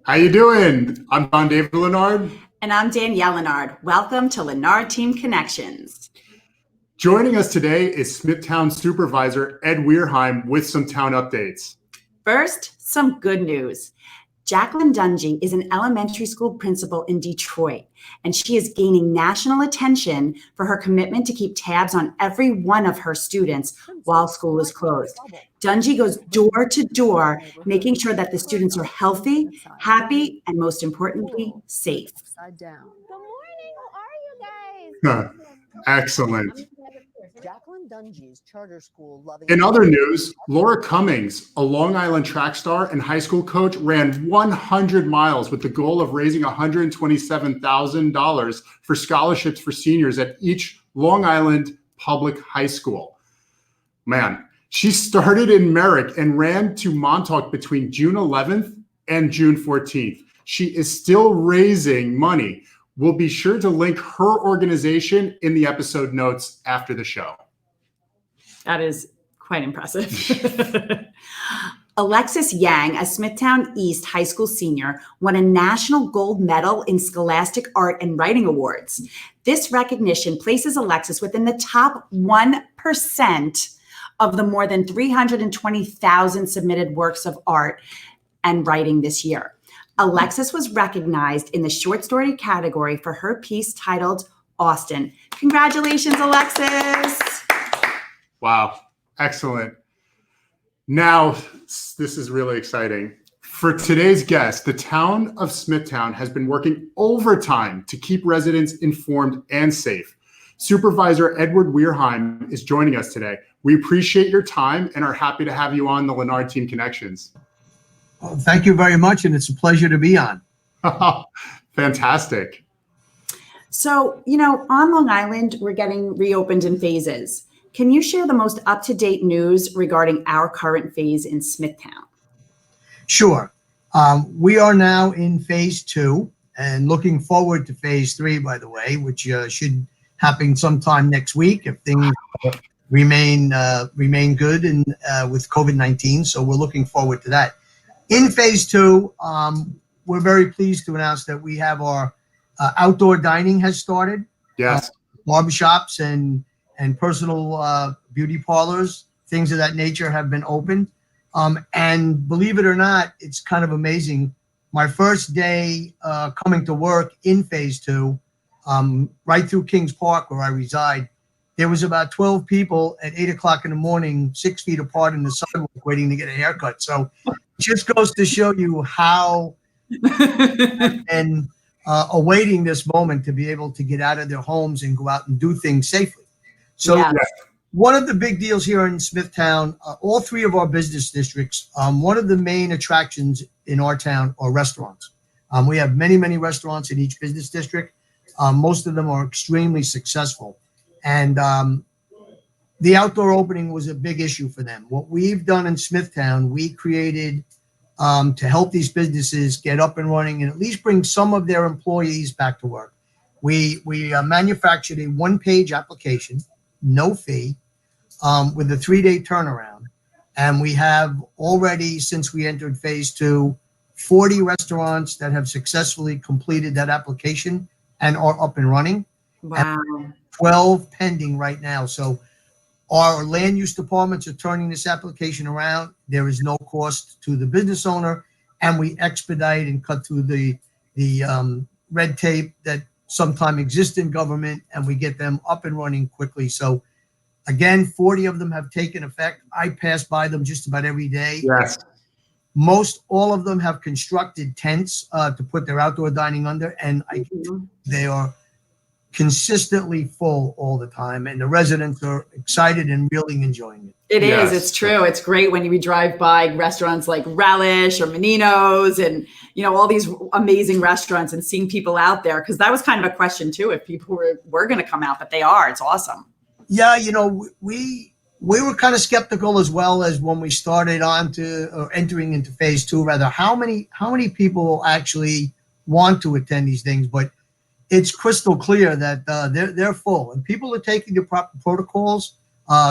How you doing? I'm Don David Lenard. And I'm Danielle Lenard. Welcome to Lenard Team Connections. Joining us today is Smithtown Supervisor Ed Wehrheim with some town updates. First, some good news. Jacqueline Dungy is an elementary school principal in Detroit, and she is gaining national attention for her commitment to keep tabs on every one of her students while school is closed. Dungy goes door to door, making sure that the students are healthy, happy, and most importantly, safe. Good morning. How are you guys? Excellent. Jacqueline Dungy's charter school loving. In other news, Laura Cummings, a Long Island track star and high school coach, ran 100 miles with the goal of raising $127,000 for scholarships for seniors at each Long Island public high school. Man, she started in Merrick and ran to Montauk between June 11th and June 14th. She is still raising money. We'll be sure to link her organization in the episode notes after the show. That is quite impressive. Alexis Yang, a Smithtown East High School senior, won a national gold medal in Scholastic Art and Writing Awards. This recognition places Alexis within the top 1% of the more than 320,000 submitted works of art and writing this year. Alexis was recognized in the short story category for her piece titled Austin. Congratulations, Alexis. Wow, excellent. Now, this is really exciting. For today's guest, the town of Smithtown has been working overtime to keep residents informed and safe. Supervisor Edward Wehrheim is joining us today. We appreciate your time and are happy to have you on the Lenard Team Connections. Well, thank you very much, and it's a pleasure to be on. Fantastic. So, on Long Island, we're getting reopened in phases. Can you share the most up-to-date news regarding our current phase in Smithtown? Sure. We are now in phase 2 and looking forward to phase 3, by the way, which should happen sometime next week if things remain good and with COVID-19. So we're looking forward to that. In phase 2, we're very pleased to announce that we have our outdoor dining has started. Yes. Barbershops and personal beauty parlors, things of that nature have been opened. And believe it or not, it's kind of amazing. My first day coming to work in phase 2, right through Kings Park where I reside, there was about 12 people at 8 o'clock in the morning, 6 feet apart in the sidewalk waiting to get a haircut. So it just goes to show you how and awaiting this moment to be able to get out of their homes and go out and do things safely. So one of the big deals here in Smithtown, all 3 of our business districts, one of the main attractions in our town are restaurants. We have many, many restaurants in each business district. Most of them are extremely successful. And the outdoor opening was a big issue for them. What we've done in Smithtown, we created to help these businesses get up and running and at least bring some of their employees back to work. We manufactured a 1-page application, no fee, with a 3-day turnaround. And we have already, since we entered phase 2, 40 restaurants that have successfully completed that application and are up and running. Wow. And 12 pending right now. So our land use departments are turning this application around. There is no cost to the business owner, and we expedite and cut through the red tape that sometimes exists in government, and we get them up and running quickly. So again, 40 of them have taken effect. I pass by them just about every day. Yes. Most all of them have constructed tents to put their outdoor dining under, and they are consistently full all the time, and the residents are excited and really enjoying it. It is. It's true. It's great when we drive by restaurants like Relish or Menino's and, all these amazing restaurants and seeing people out there, because that was kind of a question too, if people were going to come out, but they are. It's awesome. Yeah. We were kind of skeptical as well as when we started entering into phase 2, rather, how many people will actually want to attend these things, but it's crystal clear that they're full, and people are taking the proper protocols,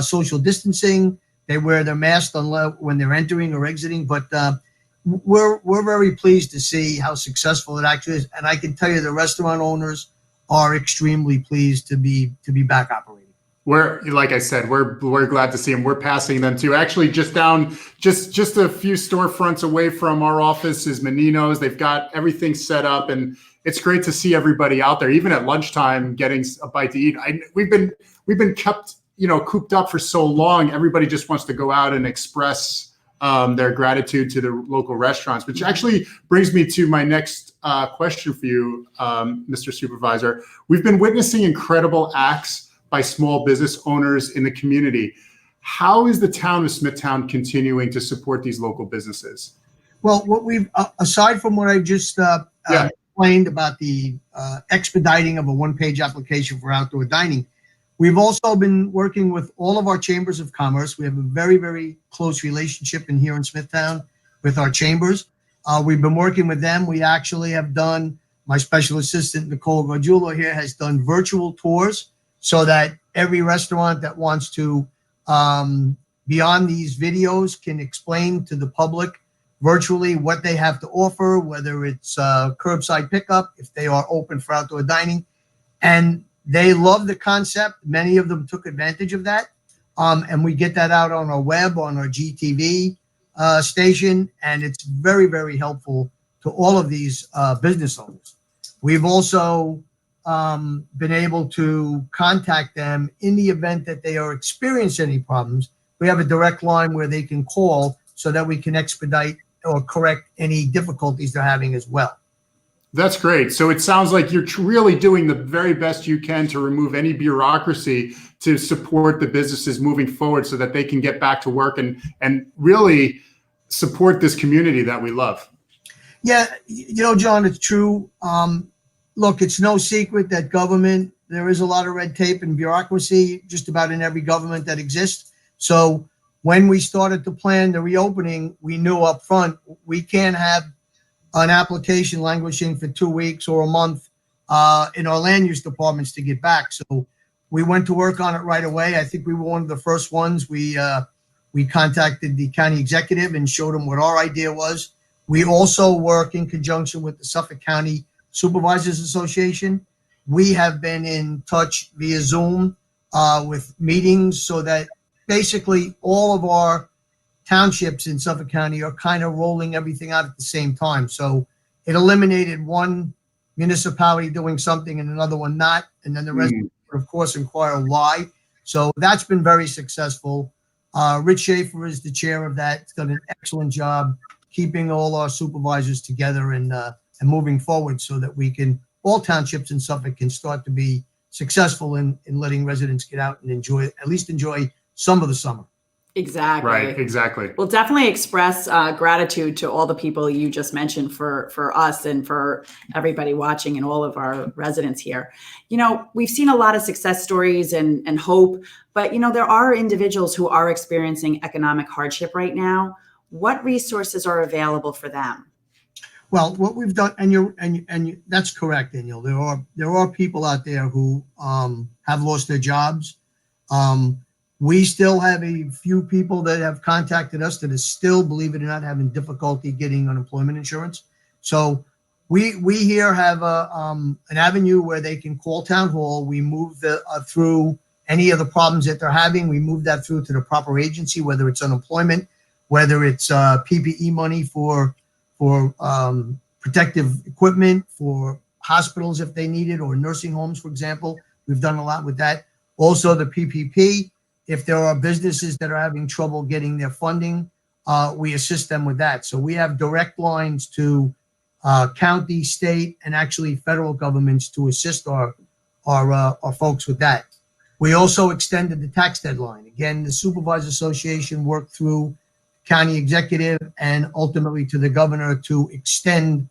social distancing. They wear their masks when they're entering or exiting. But we're very pleased to see how successful it actually is, and I can tell you the restaurant owners are extremely pleased to be back operating. We're, like I said, we're glad to see them. We're passing them too. Actually, just a few storefronts away from our office is Menino's. They've got everything set up, and it's great to see everybody out there, even at lunchtime, getting a bite to eat. We've been kept, cooped up for so long. Everybody just wants to go out and express their gratitude to the local restaurants, which actually brings me to my next question for you, Mr. Supervisor. We've been witnessing incredible acts by small business owners in the community. How is the town of Smithtown continuing to support these local businesses? Well, what we've, aside from what I just explained about the expediting of a one-page application for outdoor dining, we've also been working with all of our chambers of commerce. We have a very, very close relationship here in Smithtown with our chambers. We've been working with them. We actually have done, my special assistant, Nicole Gargiulo here, has done virtual tours so that every restaurant that wants to be on these videos can explain to the public virtually what they have to offer, whether it's curbside pickup, if they are open for outdoor dining. And they love the concept. Many of them took advantage of that. And we get that out on our web, on our GTV station. And it's very, very helpful to all of these business owners. We've also been able to contact them in the event that they are experiencing any problems. We have a direct line where they can call so that we can expedite or correct any difficulties they're having as well. That's great. So it sounds like you're really doing the very best you can to remove any bureaucracy to support the businesses moving forward so that they can get back to work and really support this community that we love. Yeah, John, it's true. Look, it's no secret that government, there is a lot of red tape and bureaucracy just about in every government that exists. So when we started to plan the reopening, we knew up front we can't have an application languishing for 2 weeks or a month in our land use departments to get back. So we went to work on it right away. I think we were one of the first ones. We contacted the county executive and showed him what our idea was. We also work in conjunction with the Suffolk County Supervisors Association. We have been in touch via Zoom with meetings so that basically all of our townships in Suffolk County are kind of rolling everything out at the same time. So it eliminated one municipality doing something and another one not. And then the rest would, of course, inquire why. So that's been very successful. Rich Schaefer is the chair of that. He's done an excellent job keeping all our supervisors together and moving forward so that we can, all townships in Suffolk can start to be successful in letting residents get out and enjoy some of the summer. Exactly. Right, exactly. We'll definitely express gratitude to all the people you just mentioned for us and for everybody watching and all of our residents here. We've seen a lot of success stories and hope, but there are individuals who are experiencing economic hardship right now. What resources are available for them? Well, what we've done, and that's correct, Daniel. There are people out there who have lost their jobs. We still have a few people that have contacted us that is still, believe it or not, having difficulty getting unemployment insurance. So we here have an avenue where they can call town hall. We move through any of the problems that they're having. We move that through to the proper agency, whether it's unemployment, whether it's PPE money for protective equipment, for hospitals if they need it, or nursing homes, for example. We've done a lot with that. Also the PPP. If there are businesses that are having trouble getting their funding, we assist them with that. So we have direct lines to county, state, and actually federal governments to assist our folks with that. We also extended the tax deadline. Again, the Supervisor Association worked through county executive and ultimately to the governor to extend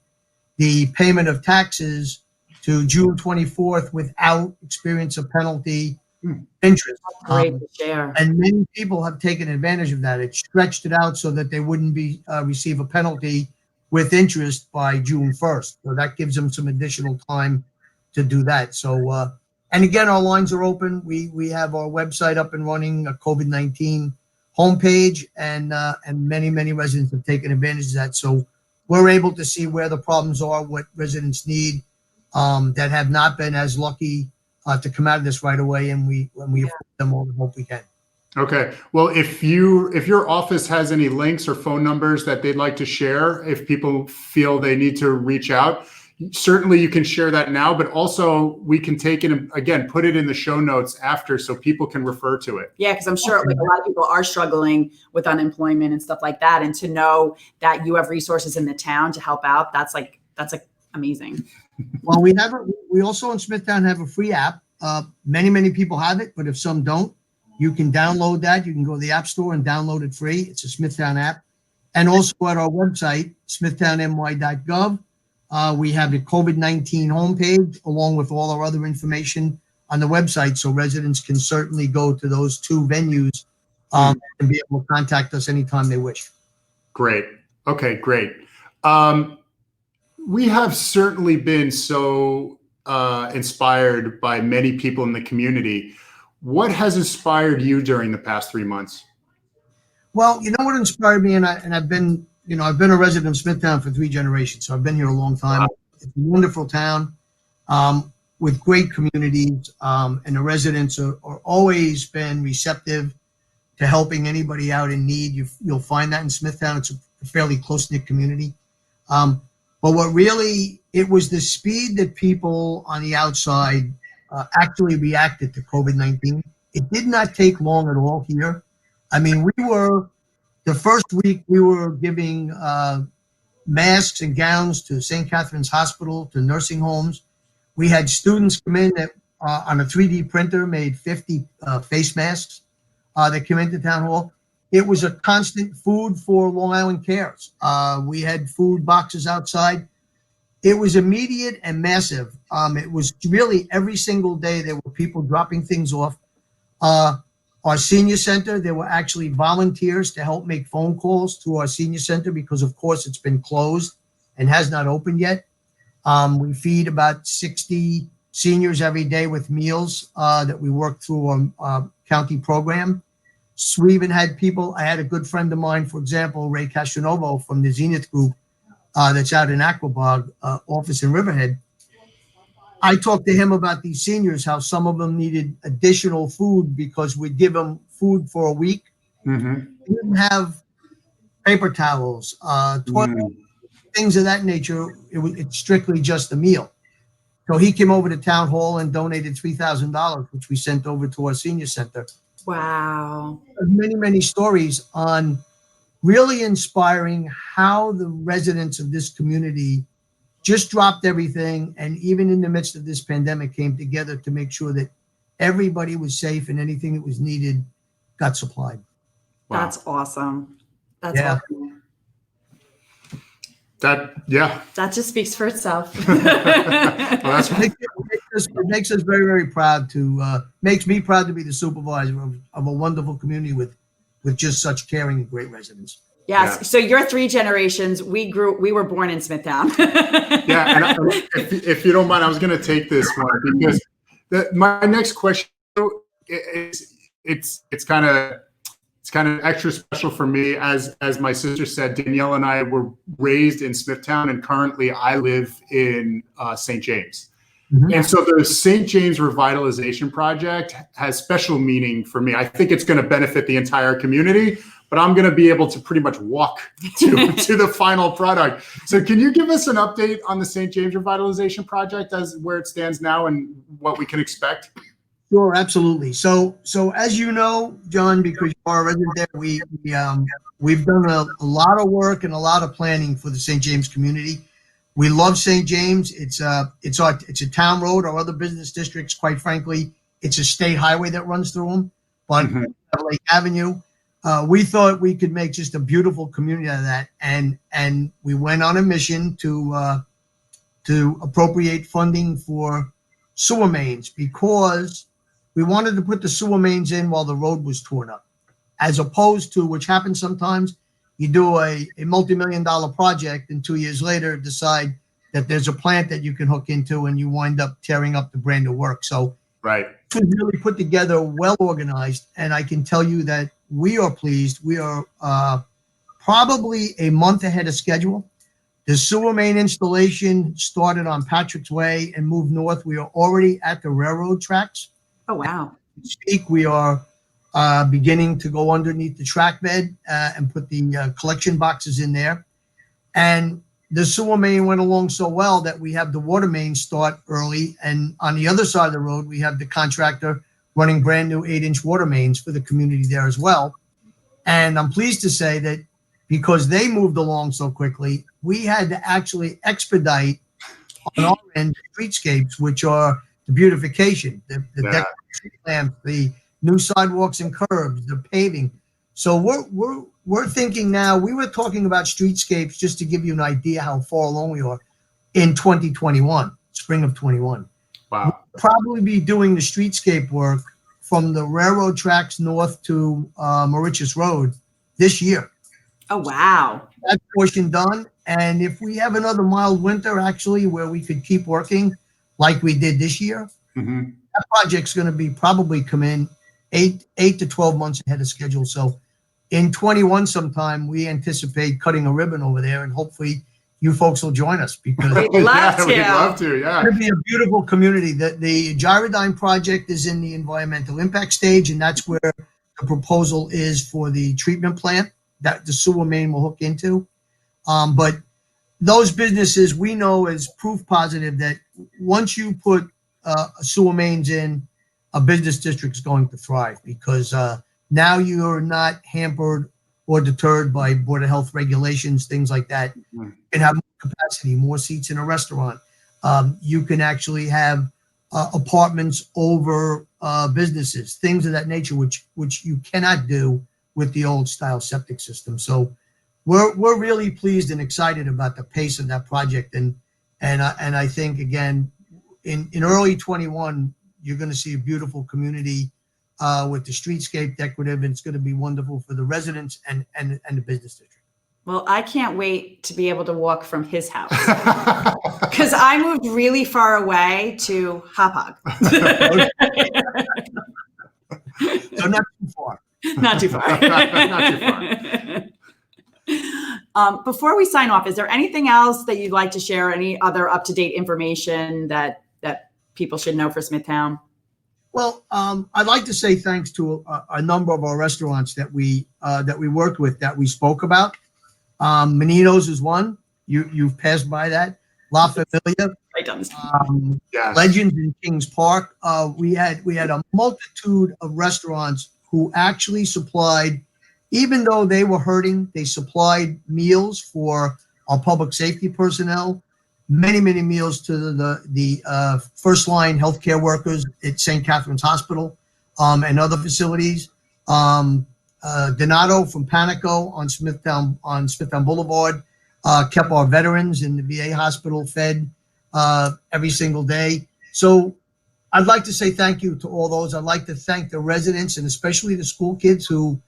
the payment of taxes to June 24th without experience of penalty interest. Great to share. And many people have taken advantage of that. It stretched it out so that they wouldn't receive a penalty with interest by June 1st. So that gives them some additional time to do that. So, and again, our lines are open. We have our website up and running, a COVID-19 homepage, and many residents have taken advantage of that. So we're able to see where the problems are, what residents need that have not been as lucky to come out of this right away, and we afford them all the help we can. Okay. Well, if your office has any links or phone numbers that they'd like to share, if people feel they need to reach out, certainly you can share that now, but also we can take it and again, put it in the show notes after so people can refer to it. Yeah, because I'm sure like a lot of people are struggling with unemployment and stuff like that. And to know that you have resources in the town to help out, that's like amazing. Well, we also in Smithtown have a free app. Many people have it, but if some don't, you can download that. You can go to the App Store and download it free. It's a Smithtown app. And also at our website, smithtownny.gov, we have the COVID-19 homepage along with all our other information on the website. So residents can certainly go to those two venues and be able to contact us anytime they wish. Great. Okay, great. We have certainly been so inspired by many people in the community. What has inspired you during the past 3 months? Well, you know what inspired me, and I've been a resident of Smithtown for 3 generations, so I've been here a long time. Wow. It's a wonderful town with great communities, and the residents are always been receptive to helping anybody out in need. You'll find that in Smithtown. It's a fairly close-knit community. But what really, it was the speed that people on the outside actually reacted to COVID-19. It did not take long at all here. I mean, the first week we were giving masks and gowns to St. Catherine's Hospital, to nursing homes. We had students come in that on a 3D printer made 50 face masks that came into town hall. It was a constant food for Long Island Cares. We had food boxes outside. It was immediate and massive. It was really every single day there were people dropping things off. Our senior center, there were actually volunteers to help make phone calls to our senior center because, of course, it's been closed and has not opened yet. We feed about 60 seniors every day with meals that we work through our county program. So we even had people, I had a good friend of mine, for example, Ray Castanovo from the Zenith Group that's out in Aquabog office in Riverhead. I talked to him about these seniors, how some of them needed additional food because we'd give them food for a week. Mm-hmm. We didn't have paper towels, toilet, things of that nature. It's strictly just a meal. So he came over to town hall and donated $3,000, which we sent over to our senior center. Wow. Many stories on really inspiring how the residents of this community just dropped everything, and even in the midst of this pandemic came together to make sure that everybody was safe and anything that was needed got supplied. Wow. That's awesome. That's awesome. That just speaks for itself. Well, that's it makes us very proud makes me proud to be the supervisor of a wonderful community with just such caring and great residents. Yes. Yeah. So you're 3 generations. We were born in Smithtown. Yeah. And if you don't mind, I was going to take this one because my next question is it's kind of extra special for me. As my sister said, Danielle and I were raised in Smithtown, and currently I live in St. James. Mm-hmm. And so the St. James Revitalization Project has special meaning for me. I think it's going to benefit the entire community, but I'm going to be able to pretty much walk to the final product. So can you give us an update on the St. James Revitalization Project as where it stands now and what we can expect? Sure, absolutely. So as you know, John, because you are a resident there, we've done a lot of work and a lot of planning for the St. James community. We love St. James. It's a town road. Our other business districts, quite frankly, it's a state highway that runs through them. But Lake Avenue, we thought we could make just a beautiful community out of that, and we went on a mission to appropriate funding for sewer mains because we wanted to put the sewer mains in while the road was torn up, as opposed to, which happens sometimes, you do a multi-million-dollar project and 2 years later decide that there's a plant that you can hook into and you wind up tearing up the brand new work. So right, it was really put together, well organized, and I can tell you that we are pleased. We are probably a month ahead of schedule. The sewer main installation started on Patrick's Way and moved north. We are already at the railroad tracks. Oh, wow. We are beginning to go underneath the track bed and put the collection boxes in there. And the sewer main went along so well that we have the water main start early. And on the other side of the road, we have the contractor running brand new 8-inch water mains for the community there as well. And I'm pleased to say that because they moved along so quickly, we had to actually expedite on our end streetscapes, which are the beautification, the decorative street lamps, the new sidewalks and curbs, the paving. So we're thinking now. We were talking about streetscapes just to give you an idea how far along we are in 2021, spring of 21. Wow. We'll probably be doing the streetscape work from the railroad tracks north to Mauritius Road this year. Oh, wow. That portion done. And if we have another mild winter, actually, where we could keep working like we did this year, that project's going to be probably come in 8 to 12 months ahead of schedule. So in 21 sometime, we anticipate cutting a ribbon over there, and hopefully you folks will join us because We'd love to. We'd love to. Yeah. It's going to be a beautiful community. The Gyrodyne project is in the environmental impact stage, and that's where the proposal is for the treatment plant that the sewer main will hook into. But those businesses we know is proof positive that once you put sewer mains in, a business district is going to thrive because now you're not hampered or deterred by Board of Health regulations, things like that. You can have more capacity, more seats in a restaurant. You can actually have apartments over businesses, things of that nature, which you cannot do with the old style septic system. So we're really pleased and excited about the pace of that project. And I think, again, in early 21, you're going to see a beautiful community with the streetscape decorative, and it's going to be wonderful for the residents and the business district. Well, I can't wait to be able to walk from his house because I moved really far away to Hop Hog. So not too far. Not too far. Not too far. Before we sign off, is there anything else that you'd like to share? Any other up-to-date information that people should know for Smithtown? Well, I'd like to say thanks to a number of our restaurants that we worked with that we spoke about. Menino's is one. You've passed by that. La Familia. Right down the street. Yes. Legends in Kings Park. We had a multitude of restaurants who actually supplied, even though they were hurting, they supplied meals for our public safety personnel, many meals to the first line healthcare workers at St. Catherine's Hospital and other facilities. Donato from Panico on Smithtown Boulevard kept our veterans in the VA hospital fed every single day. So I'd like to say thank you to all those. I'd like to thank the residents and especially the school kids who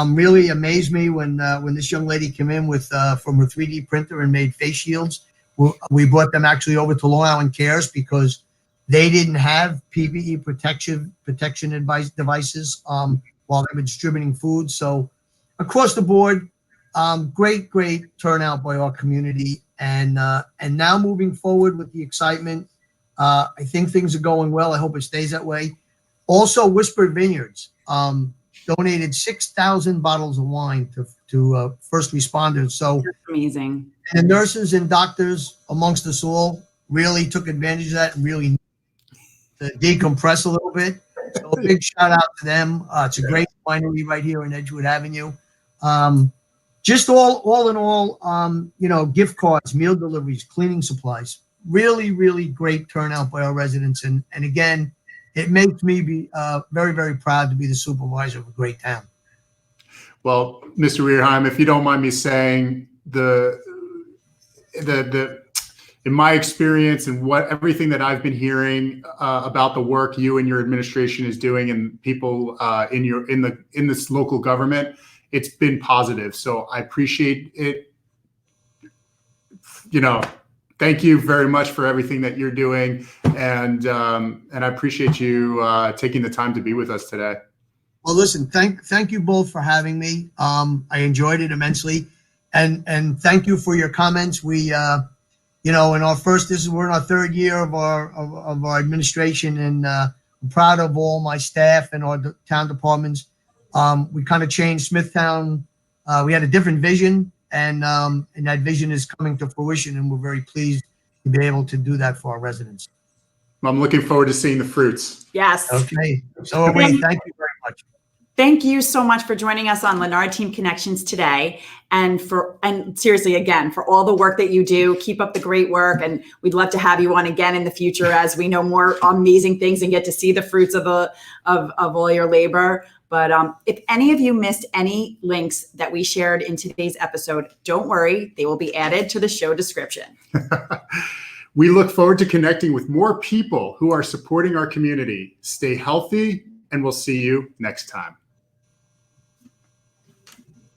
really amazed me when this young lady came in with from her 3D printer and made face shields. We brought them actually over to Long Island Cares because they didn't have PPE protection devices while they were distributing food. So across the board, great turnout by our community. And now moving forward with the excitement, I think things are going well. I hope it stays that way. Also, Whispered Vineyards donated 6,000 bottles of wine to first responders. So That's amazing. the nurses and doctors amongst us all really took advantage of that and really to decompress a little bit. So a big shout out to them. It's a great winery right here in Edgewood Avenue. Just all in all, gift cards, meal deliveries, cleaning supplies. Really great turnout by our residents. And again, it makes me be very proud to be the supervisor of a great town. Well, Mr. Wehrheim, if you don't mind me saying, in my experience and everything that I've been hearing about the work you and your administration is doing and people in this local government, it's been positive. So I appreciate it. Thank you very much for everything that you're doing, and I appreciate you taking the time to be with us today. Well, listen, thank you both for having me. I enjoyed it immensely, and thank you for your comments. We, in our we're in our third year of our administration, and I'm proud of all my staff and our town departments. We kind of changed Smithtown. We had a different vision, and that vision is coming to fruition, and we're very pleased to be able to do that for our residents. I'm looking forward to seeing the fruits. Yes. Okay. So are we. Thank you very much. Thank you so much for joining us on Lenard Team Connections today. And seriously, again, for all the work that you do, keep up the great work. And we'd love to have you on again in the future as we know more amazing things and get to see the fruits of all your labor. But if any of you missed any links that we shared in today's episode, don't worry, they will be added to the show description. We look forward to connecting with more people who are supporting our community. Stay healthy, and we'll see you next time.